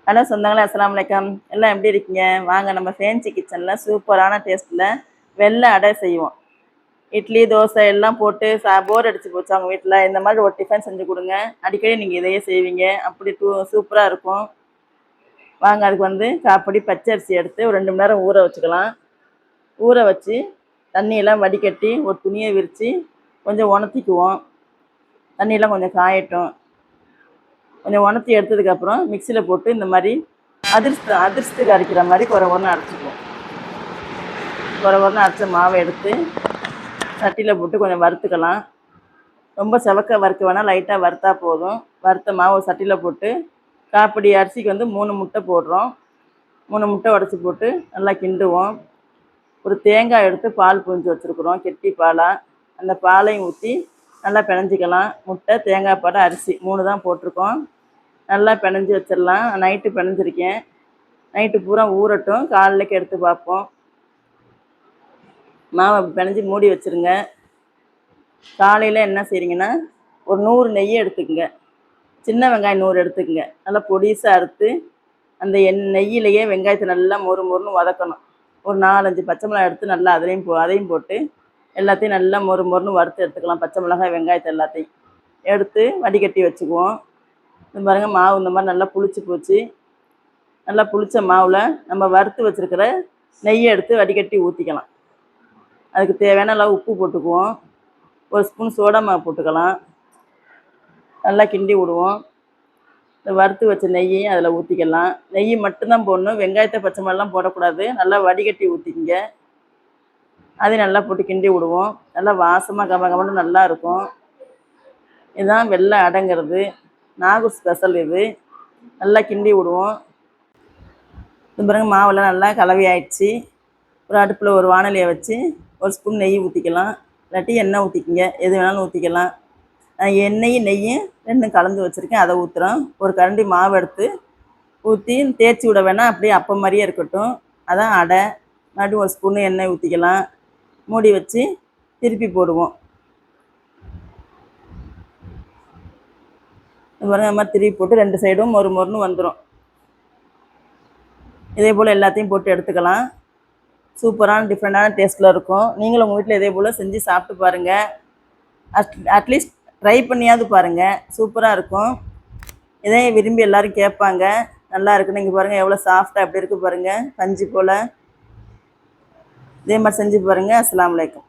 Hello சொந்தங்களே, அஸ்ஸலாமு அலைக்கும். எல்லாம் எப்படி இருக்கீங்க? வாங்க நம்ம ஃபேன்சி கிச்சனில் சூப்பரான டேஸ்ட்டில் வெள்ளை அடை செய்வோம். இட்லி தோசை எல்லாம் போட்டு போர் அடிச்சு போச்சு அவங்க வீட்டில். இந்த மாதிரி ஒரு டிஃபன் செஞ்சு கொடுங்க. அடிக்கடி நீங்கள் இதையே செய்வீங்க. அப்படி சூப்பராக இருக்கும். வாங்க, அதுக்கு காப்படி பச்சரிசி எடுத்து ஒரு 2 மணி நேரம் ஊற வச்சுக்கலாம். ஊற வச்சு தண்ணியெல்லாம் வடிகட்டி ஒரு துணியை விரித்து கொஞ்சம் உணர்த்திக்குவோம். தண்ணியெல்லாம் கொஞ்சம் காயட்டும். கொஞ்சம் உணர்த்தி எடுத்ததுக்கப்புறம் மிக்சியில் போட்டு இந்த மாதிரி அதிர்ஷ்டத்துக்கு அரைக்கிற மாதிரி குறன்னு அரைச்சிக்குவோம். குறன்னு அரைச்ச மாவை எடுத்து சட்டியில் போட்டு கொஞ்சம் வறுத்துக்கலாம். ரொம்ப செவக்க வறுக்க வேணால், லைட்டாக வறுத்தா போதும். வறுத்த மாவை சட்டியில் போட்டு காப்படி அரிசிக்கு 3 முட்டை போடுறோம். 3 முட்டை உடச்சி போட்டு நல்லா கிண்டுவோம். ஒரு தேங்காய் எடுத்து பால் புழிஞ்சு வச்சுருக்குறோம், கெட்டி பாலாக. அந்த பாலையும் ஊற்றி நல்லா பிணைஞ்சிக்கலாம். முட்டை, தேங்காய் பால், அரிசி 3 தான் போட்டிருக்கோம். நல்லா பிணைஞ்சி வச்சிடலாம். நைட்டு பிணைஞ்சிருக்கேன். நைட்டு பூரா ஊறட்டும், காலையிலேக்கு எடுத்து பார்ப்போம். மாவை பிணைஞ்சி மூடி வச்சுருங்க. காலையில் என்ன செய்கிறீங்கன்னா, ஒரு 100 நெய் எடுத்துக்கங்க. சின்ன வெங்காயம் 100 எடுத்துக்கங்க. நல்லா பொடிசாக அறுத்து அந்த நெய்யிலேயே வெங்காயத்தை நல்லா மொறுன்னு வதக்கணும். ஒரு 4-5 பச்சை மிளகாய் எடுத்து நல்லா அதையும் போட்டு எல்லாத்தையும் நல்லா மொறுன்னு வறுத்து எடுத்துக்கலாம். பச்சை மிளகாய், வெங்காயத்தை எல்லாத்தையும் எடுத்து வடிகட்டி வச்சுக்குவோம். இந்த பாருங்கள், மாவு இந்த மாதிரி நல்லா புளிச்சு போச்சு. நல்லா புளிச்ச மாவில் நம்ம வறுத்து வச்சுருக்கிற நெய்யை எடுத்து வடிகட்டி ஊற்றிக்கலாம். அதுக்கு தேவையான அளவு உப்பு போட்டுக்குவோம். ஒரு ஸ்பூன் சோடா மாவு போட்டுக்கலாம். நல்லா கிண்டி விடுவோம். இந்த வறுத்து வச்ச நெய்யையும் அதில் ஊற்றிக்கலாம். நெய் மட்டும்தான் போடணும், வெங்காயத்தை பச்சை மிளகாலாம் போடக்கூடாது. நல்லா வடிகட்டி ஊற்றிக்கிங்க. அதையும் நல்லா போட்டு கிண்டி விடுவோம். நல்லா வாசமாக கமகமன்னு நல்லா இருக்கும். இதுதான் வெள்ளை அடைங்கிறது. நாகூர் ஸ்பெஷல் இது. நல்லா கிண்டி விடுவோம். இது பிறகு மாவெல்லாம் நல்லா கலவி ஆயிடுச்சு. ஒரு அடுப்பில் ஒரு வானலியை வச்சு ஒரு ஸ்பூன் நெய் ஊற்றிக்கலாம். இல்லாட்டி எண்ணெய் ஊற்றிக்கிங்க, எது வேணாலும் ஊற்றிக்கலாம். நான் எண்ணெயும் நெய்யும் 2 கலந்து வச்சுருக்கேன், அதை ஊற்றுறோம். ஒரு கரண்டி மாவு எடுத்து ஊற்றி தேய்ச்சி விட வேணாம், அப்படியே அப்பம் மாதிரியே இருக்கட்டும். அதான் அடை. மறுபடியும் ஒரு ஸ்பூனு எண்ணெய் ஊற்றிக்கலாம். மூடி வச்சு திருப்பி போடுவோம். பாருங்க, இந்த மாதிரி திருப்பி போட்டு 2 சைடும் மொறுன்னு வந்துடும். இதே போல் எல்லாத்தையும் போட்டு எடுத்துக்கலாம். சூப்பரான டிஃப்ரெண்டான டேஸ்ட்டில் இருக்கும். நீங்களும் உங்கள் வீட்டில் இதே போல் செஞ்சு சாப்பிட்டு பாருங்கள். அட்லீஸ்ட் ட்ரை பண்ணியாவது பாருங்கள். சூப்பராக இருக்கும். இதே விரும்பி எல்லோரும் கேட்பாங்க. நல்லா இருக்குன்னு. இங்கே பாருங்கள், எவ்வளோ சாஃப்டாக எப்படி இருக்குது பாருங்கள், பஞ்சு போல். இதே மாதிரி செஞ்சு பாருங்கள். அஸ்ஸலாமு அலைக்கும்.